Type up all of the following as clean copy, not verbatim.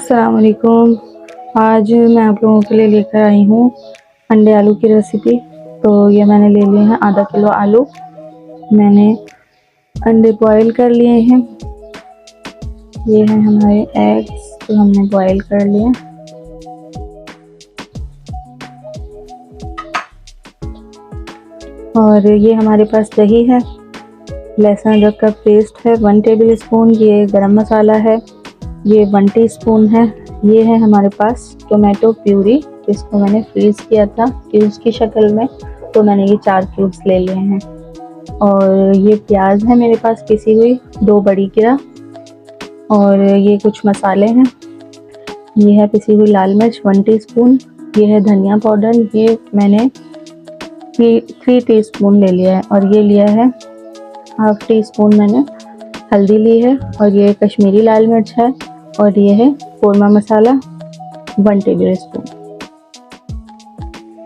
अस्सलाम वालेकुम। आज मैं आप लोगों के लिए लेकर आई हूँ अंडे आलू की रेसिपी। तो ये मैंने ले लिए हैं आधा किलो आलू। मैंने अंडे बॉईल कर लिए हैं। ये हैं हमारे एग्स जो हमने बॉईल कर लिए। और ये हमारे पास दही है, लहसुन अदरक का पेस्ट है 1 टेबल स्पून, ये गरम मसाला है, ये 1 टीस्पून है। ये है हमारे पास टोमेटो प्यूरी, इसको मैंने फ्रीज़ किया था क्यूब्स की शक्ल में, तो मैंने ये 4 क्यूब्स ले लिए हैं। और ये प्याज है मेरे पास पिसी हुई 2 बड़ी गिरा। और ये कुछ मसाले हैं, ये है पिसी हुई लाल मिर्च 1 टीस्पून, ये है धनिया पाउडर, ये मैंने 3 टीस्पून ले लिया है। और ये लिया है हाफ टी स्पून मैंने हल्दी ली है। और ये कश्मीरी लाल मिर्च है। और ये है कोरमा मसाला 1 टेबल स्पून।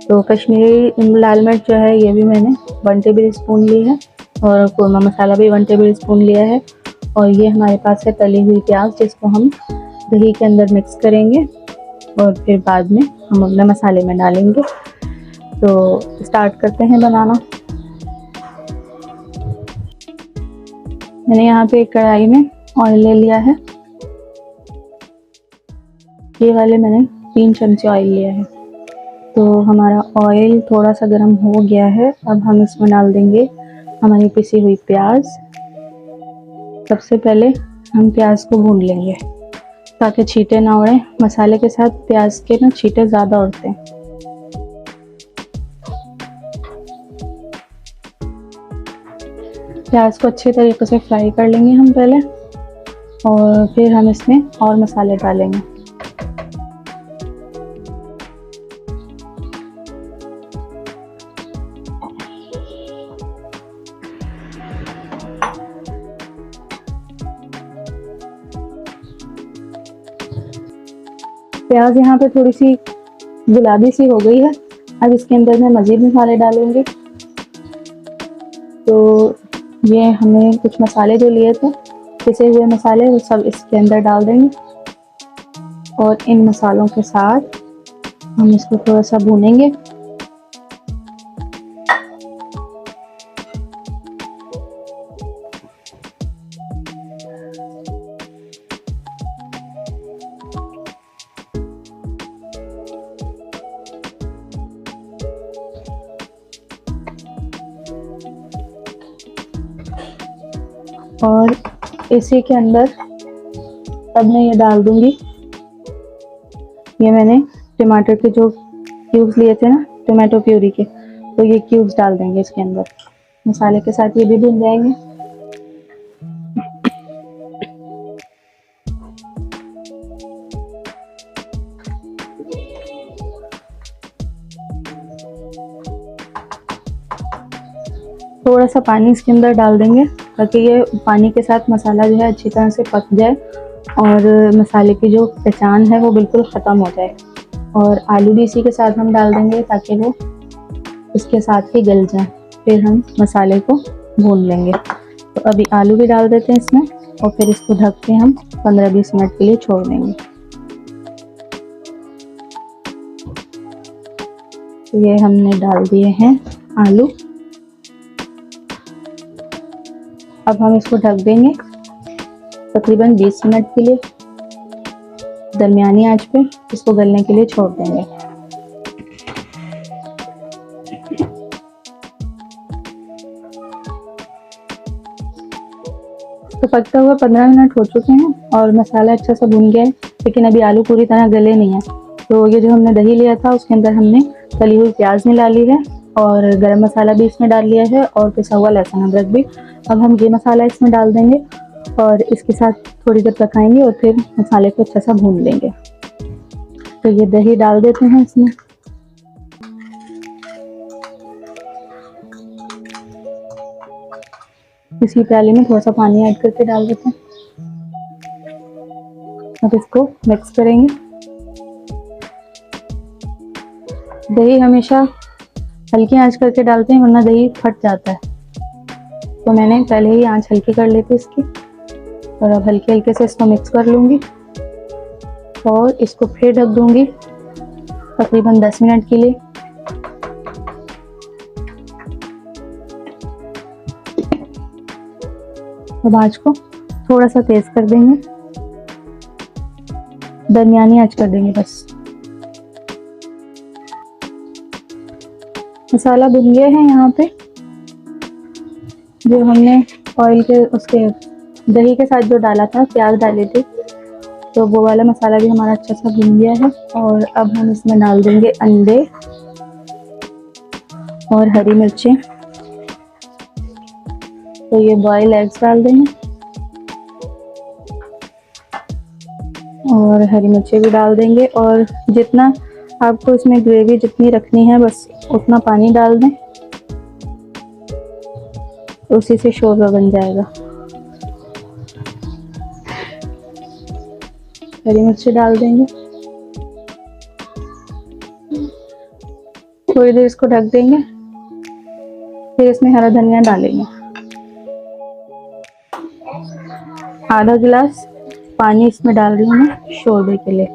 तो कश्मीरी लाल मिर्च जो है ये भी मैंने 1 टेबल स्पून ली है, और कोरमा मसाला भी 1 टेबल स्पून लिया है। और ये हमारे पास है तली हुई प्याज, जिसको हम दही के अंदर मिक्स करेंगे और फिर बाद में हम अपने मसाले में डालेंगे। तो स्टार्ट करते हैं बनाना। मैंने यहाँ पे एक कढ़ाई में ऑयल ले लिया है, ये वाले मैंने 3 चमचे ऑयल लिया है। तो हमारा ऑयल थोड़ा सा गर्म हो गया है। अब हम इसमें डाल देंगे हमारी पिसी हुई प्याज। सबसे पहले हम प्याज को भून लेंगे ताकि छींटे ना उड़े। मसाले के साथ प्याज के ना छींटे ज़्यादा उड़ते हैं। प्याज को अच्छे तरीके से फ्राई कर लेंगे हम पहले, और फिर हम इसमें और मसाले डालेंगे। प्याज यहाँ पे थोड़ी सी गुलाबी सी हो गई है। अब इसके अंदर मैं मज़ीद मसाले डालूंगी। तो ये हमने कुछ मसाले जो लिए थे पिसे हुए मसाले, वो सब इसके अंदर डाल देंगे। और इन मसालों के साथ हम इसको थोड़ा सा भूनेंगे। और इसी के अंदर अब मैं ये डाल दूंगी, ये मैंने टमाटर के जो क्यूब्स लिए थे ना टोमेटो प्यूरी के, तो ये क्यूब्स डाल देंगे इसके अंदर। मसाले के साथ ये भी भून जाएंगे। थोड़ा सा पानी इसके अंदर डाल देंगे ताकि ये पानी के साथ मसाला जो है अच्छी तरह से पक जाए और मसाले की जो पहचान है वो बिल्कुल ख़त्म हो जाए। और आलू भी इसी के साथ हम डाल देंगे ताकि वो इसके साथ ही गल जाए। फिर हम मसाले को भून लेंगे। तो अभी आलू भी डाल देते हैं इसमें, और फिर इसको ढक के हम 15-20 मिनट के लिए छोड़ देंगे। तो ये हमने डाल दिए हैं आलू। अब हम इसको ढक देंगे तकरीबन 20 मिनट के लिए। दरमियानी आंच पे इसको गलने के लिए छोड़ देंगे। तो पकता हुआ 15 मिनट हो चुके हैं और मसाला अच्छा सा भुन गया है, लेकिन अभी आलू पूरी तरह गले नहीं है। तो ये जो हमने दही लिया था उसके अंदर हमने तली हुई प्याज मिला ली है, और गरम मसाला भी इसमें डाल लिया है, और पिसा हुआ लहसुन अदरक भी। अब हम ये मसाला इसमें डाल देंगे और इसके साथ थोड़ी देर पकाएंगे और फिर मसाले को अच्छा सा भून लेंगे। तो ये दही डाल देते हैं इसमें। इसी प्याले में थोड़ा सा पानी ऐड करके डाल देते हैं। अब इसको मिक्स करेंगे। दही हमेशा हल्की आंच करके डालते हैं वरना दही फट जाता है। तो मैंने पहले ही आंच हल्की कर ली थी इसकी, और अब हल्के हल्के से इसको मिक्स कर लूँगी। और इसको फिर ढक दूंगी तकरीबन 10 मिनट के लिए। अब आँच को थोड़ा सा तेज कर देंगे, दरमियानी आँच कर देंगे बस। मसाला भुन गया है। यहाँ पे जो हमने ऑयल के उसके दही के साथ जो डाला था, प्याज डाले थे, तो वो वाला मसाला भी हमारा अच्छा सा भुन गया है। और अब हम इसमें डाल देंगे अंडे और हरी मिर्चें। तो ये बॉयल एग्स डाल देंगे और हरी मिर्चें भी डाल देंगे। और जितना आपको इसमें ग्रेवी जितनी रखनी है बस उतना पानी डाल दें, उसी से शोरबा बन जाएगा। हरी मिर्ची डाल देंगे, थोड़ी देर इसको ढक देंगे, फिर इसमें हरा धनिया डालेंगे। आधा गिलास पानी इसमें डाल रही हूँ मैं शोरबे के लिए।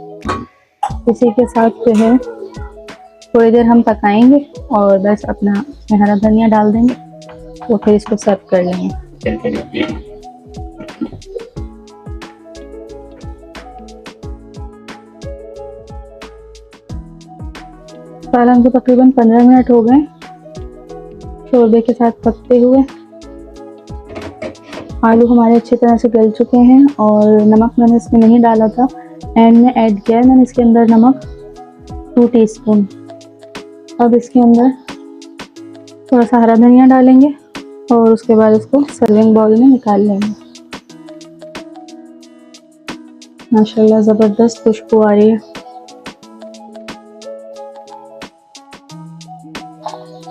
इसी के साथ जो है थोड़ी देर हम पकाएंगे और बस अपना इसमें हरा धनिया डाल देंगे, तो फिर इसको सर्व कर लेंगे। पालक को तकरीबन 15 मिनट हो गए शोरबे के साथ पकते हुए। आलू हमारे अच्छी तरह से गल चुके हैं और नमक मैंने इसमें नहीं डाला था, एंड में ऐड किया है मैंने इसके अंदर नमक 2 टीस्पून। अब इसके अंदर थोड़ा सा हरा धनिया डालेंगे और उसके बाद इसको सर्विंग बाउल में निकाल लेंगे। माशाल्लाह ज़बरदस्त खुशबू आ रही है।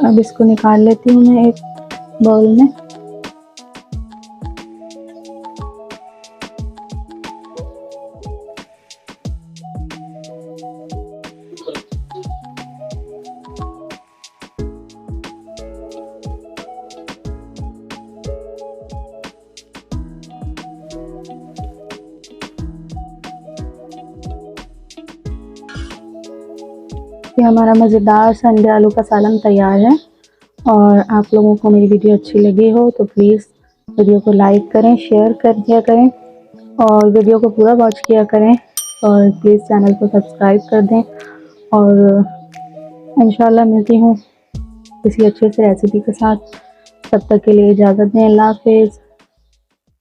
अब इसको निकाल लेती हूँ मैं एक बाउल में। ये हमारा मज़ेदार संडे आलू का सालन तैयार है। और आप लोगों को मेरी वीडियो अच्छी लगी हो तो प्लीज़ वीडियो को लाइक करें, शेयर कर दिया करें और वीडियो को पूरा वॉच किया करें। और प्लीज़ चैनल को सब्सक्राइब कर दें। और इंशाल्लाह मिलती हूँ किसी अच्छे से रेसिपी के साथ। तब तक के लिए इजाज़त दें। अल्लाह हाफ़िज़।